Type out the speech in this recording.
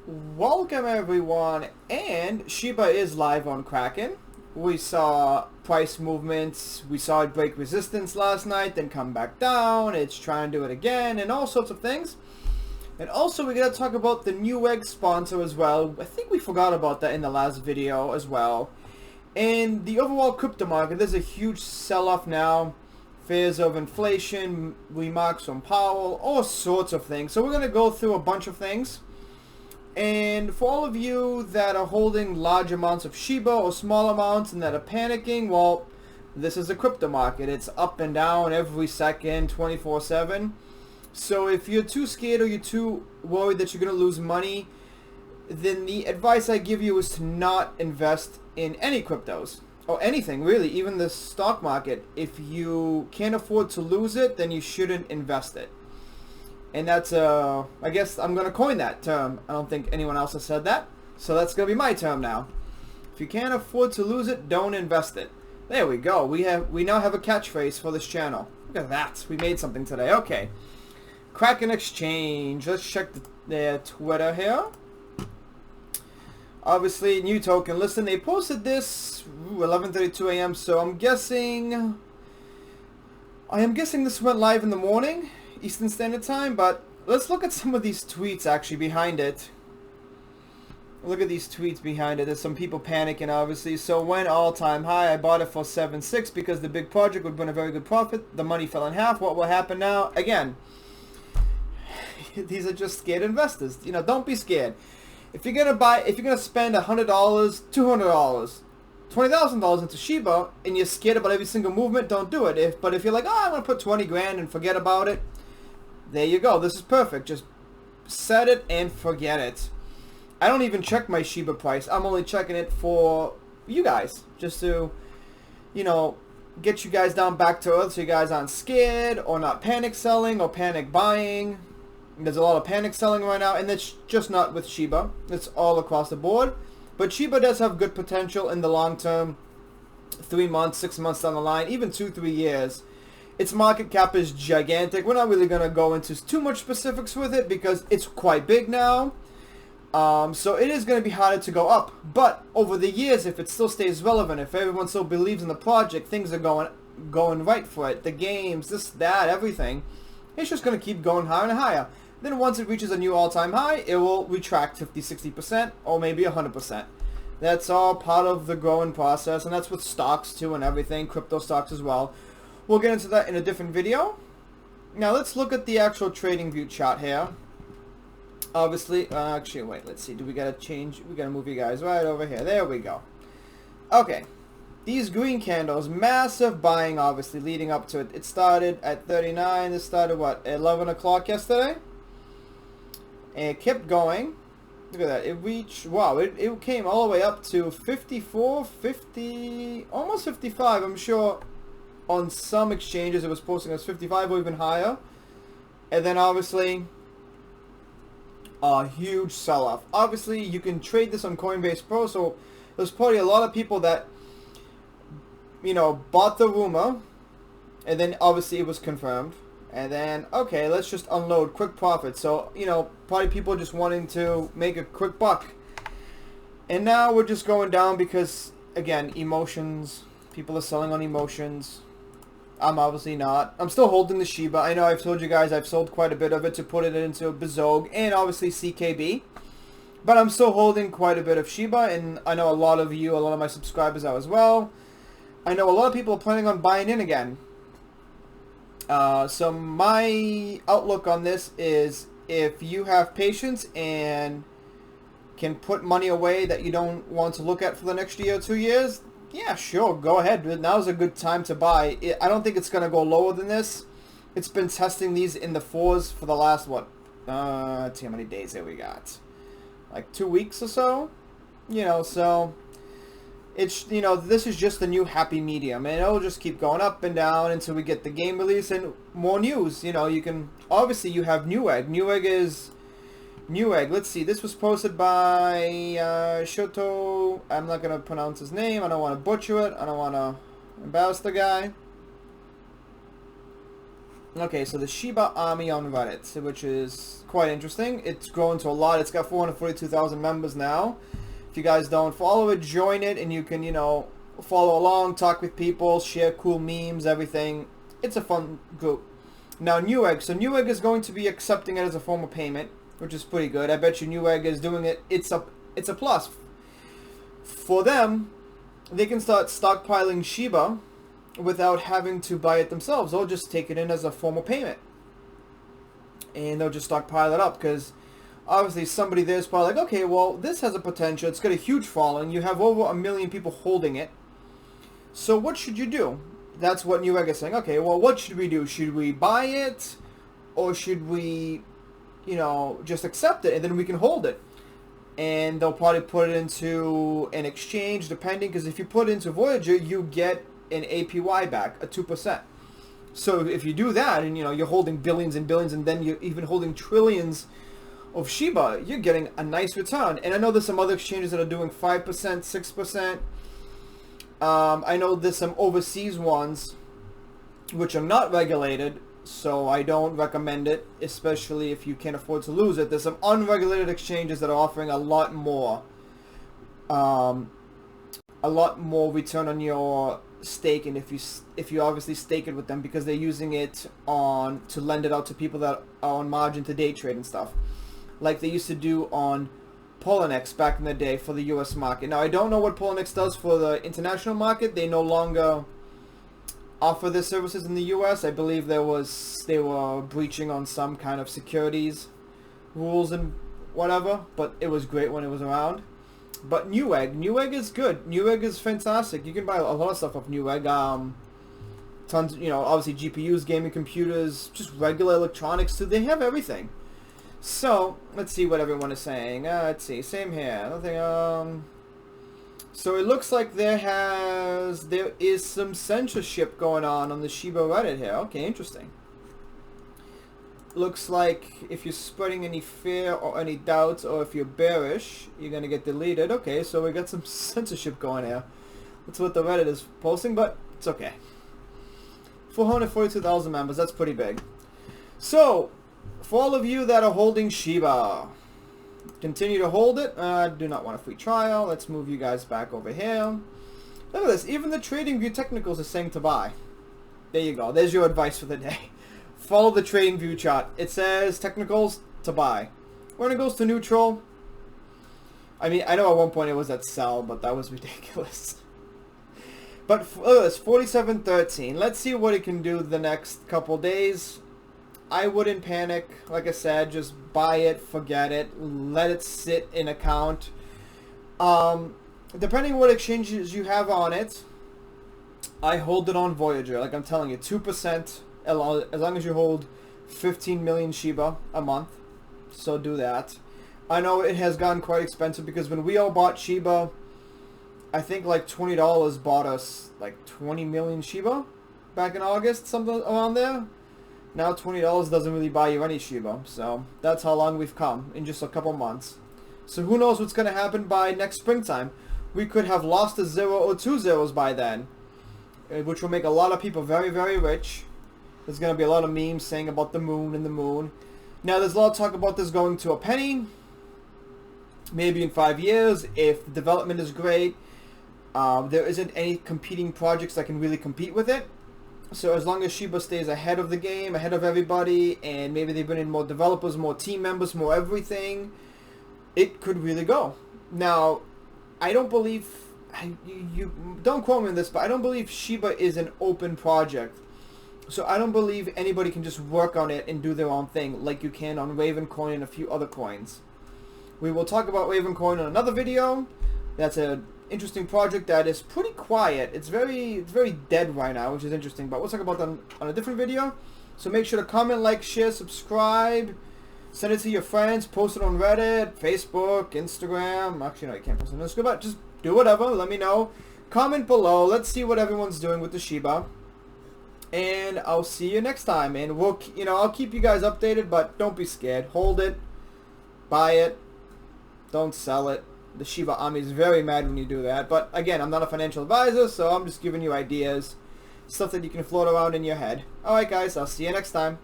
Welcome everyone, and Shiba is live on Kraken. We saw price movements, we saw it break resistance last night, then come back down, it's trying to do it again, and all sorts of things. And also we're going to talk about the Newegg sponsor as well. I think we forgot about that in the last video as well. And the overall crypto market, there's a huge sell-off now. Fears of inflation, remarks from Powell, all sorts of things. So we're going to go through a bunch of things. And for all of you that are holding large amounts of Shiba or small amounts and that are panicking, well, this is the crypto market. It's up and down every second, 24/7. So if you're too scared or you're too worried that you're going to lose money, then the advice I give you is to not invest in any cryptos. Or anything, really, even the stock market. If you can't afford to lose it, then you shouldn't invest it. And that's, I guess I'm going to coin that term. I don't think anyone else has said that. So that's going to be my term now. If you can't afford to lose it, don't invest it. There we go. We now have a catchphrase for this channel. Look at that. We made something today. Okay. Kraken Exchange. Let's check their Twitter here. Obviously, new token. Listen, they posted this 11:32 a.m. So I am guessing this went live in the morning, Eastern Standard Time, but let's look at some of these tweets actually behind it. Look at these tweets behind it. There's some people panicking, obviously. So when all-time high, I bought it for 7.6 because the big project would bring a very good profit. The money fell in half. What will happen now? Again, these are just scared investors. You know, don't be scared. If you're gonna spend $100, $200, $20,000 into Shiba, and you're scared about every single movement, don't do it. But if you're like, oh, I'm gonna put 20 grand and forget about it, there you go. This is perfect. Just set it and forget it. I don't even check my Shiba price. I'm only checking it for you guys, just to, you know, get you guys down back to earth so you guys aren't scared or not panic selling or panic buying. There's a lot of panic selling right now, and that's just not with Shiba. It's all across the board. But Shiba does have good potential in the long term, 3 months, 6 months down the line, even 2-3 years. Its market cap is gigantic. We're not really going to go into too much specifics with it because it's quite big now. So it is going to be harder to go up. But over the years, if it still stays relevant, if everyone still believes in the project, things are going right for it. The games, this, that, everything. It's just going to keep going higher and higher. Then once it reaches a new all-time high, it will retract 50-60% or maybe 100%. That's all part of the growing process, and that's with stocks too and everything, crypto stocks as well. We'll get into that in a different video. Now let's look at the actual trading view chart here. Obviously, actually wait, let's see, we gotta move you guys right over here. There we go. Okay. These green candles, massive buying obviously leading up to it. It started at 39, it started what, 11 o'clock yesterday? And it kept going. Look at that. It reached, wow, it came all the way up to 54, 50, almost 55. I'm sure on some exchanges it was posting as 55 or even higher. And then obviously a huge sell-off. Obviously you can trade this on Coinbase Pro, so there's probably a lot of people that, you know, bought the rumor, and then obviously it was confirmed. And then, okay, let's just unload quick profit. So, you know, probably people just wanting to make a quick buck. And now we're just going down because, again, emotions. People are selling on emotions. I'm obviously not. I'm still holding the Shiba. I know I've told you guys I've sold quite a bit of it to put it into Bezog and obviously CKB. But I'm still holding quite a bit of Shiba, and I know a lot of you, a lot of my subscribers are as well. I know a lot of people are planning on buying in again. So my outlook on this is if you have patience and can put money away that you don't want to look at for the next year or 2 years, yeah, sure, go ahead. Now's a good time to buy. I don't think it's going to go lower than this. It's been testing these in the 4s for the last, what, let's see how many days here we got. Like 2 weeks or so, you know, so it's, you know, this is just the new happy medium, and it'll just keep going up and down until we get the game release and more news. You know, you can, obviously you have Newegg. Newegg, let's see, this was posted by Shoto, I'm not going to pronounce his name, I don't want to butcher it, I don't want to embarrass the guy. Okay, so the Shiba Army on Reddit, which is quite interesting. It's grown to a lot. It's got 442,000 members now. If you guys don't follow it, join it, and you can, you know, follow along, talk with people, share cool memes, everything. It's a fun group. Now, Newegg. So Newegg is going to be accepting it as a form of payment, which is pretty good. I bet you Newegg is doing it. It's a plus. For them, they can start stockpiling Shiba without having to buy it themselves. They'll just take it in as a form of payment. And they'll just stockpile it up, because obviously somebody there is probably like, okay, well, this has a potential. It's got a huge following. You have over 1 million people holding it. So what should you do? That's what Newegg is saying. Okay, well, what should we do? Should we buy it? Or should we, you know, just accept it and then we can hold it? And they'll probably put it into an exchange, depending, because if you put it into Voyager, you get an APY back, a 2%. So if you do that, and you know, you're holding billions and billions, and then you're even holding trillions of Shiba, you're getting a nice return. And I know there's some other exchanges that are doing 5%, 6%. I know there's some overseas ones which are not regulated, so I don't recommend it, especially if you can't afford to lose it. There's some unregulated exchanges that are offering a lot more return on your stake, and if you obviously stake it with them, because they're using it to lend it out to people that are on margin to day trade and stuff, like they used to do on Poloniex back in the day for the US market. Now I don't know what Poloniex does for the international market. They no longer offer their services in the US. I believe they were breaching on some kind of securities rules and whatever, but it was great when it was around. But Newegg is good. Newegg is fantastic. You can buy a lot of stuff off Newegg. Tons, you know, obviously GPUs, gaming computers, just regular electronics too. They have everything. So let's see what everyone is saying. Let's see. Same here. Nothing. So it looks like there is some censorship going on the Shiba Reddit here. Okay, interesting. Looks like if you're spreading any fear or any doubts, or if you're bearish, you're going to get deleted. Okay, so we got some censorship going here. That's what the Reddit is posting, but it's okay. 442,000 members, that's pretty big. So, for all of you that are holding Shiba, continue to hold it. Do not want a free trial. Let's move you guys back over here. Look at this. Even the TradingView Technicals is saying to buy. There you go. There's your advice for the day. Follow the TradingView chart. It says technicals to buy. When it goes to neutral, I mean, I know at one point it was at sell, but that was ridiculous. But look at this, 47.13. Let's see what it can do the next couple days. I wouldn't panic. Like I said, just buy it, forget it, let it sit in account. Depending on what exchanges you have on it, I hold it on Voyager. Like I'm telling you, 2%. As long as you hold 15 million Shiba a month, so do that. I know it has gotten quite expensive, because when we all bought Shiba, I think like $20 bought us like 20 million Shiba back in August, something around there. Now $20 doesn't really buy you any Shiba, so that's how long we've come in just a couple months. So who knows what's going to happen by next springtime. We could have lost a 0 or 2 zeros by then, which will make a lot of people very, very rich. There's going to be a lot of memes saying about the moon and the moon. Now, there's a lot of talk about this going to a penny. Maybe in 5 years, if the development is great. There isn't any competing projects that can really compete with it. So as long as Shiba stays ahead of the game, ahead of everybody, and maybe they bring in more developers, more team members, more everything, it could really go. Now, I don't believe, you don't quote me on this, but I don't believe Shiba is an open project. So I don't believe anybody can just work on it and do their own thing like you can on Raven Coin and a few other coins. We will talk about Raven Coin in another video. That's an interesting project that is pretty quiet. It's very dead right now, which is interesting. But we'll talk about that on a different video. So make sure to comment, like, share, subscribe. Send it to your friends. Post it on Reddit, Facebook, Instagram. Actually, no, you can't post it on Instagram, but just do whatever. Let me know. Comment below. Let's see what everyone's doing with the Shiba. And I'll see you next time. And we'll, I'll keep you guys updated, but don't be scared. Hold it. Buy it. Don't sell it. The Shiba Army is very mad when you do that. But again, I'm not a financial advisor, so I'm just giving you ideas. stuff that you can float around in your head. Alright guys, I'll see you next time.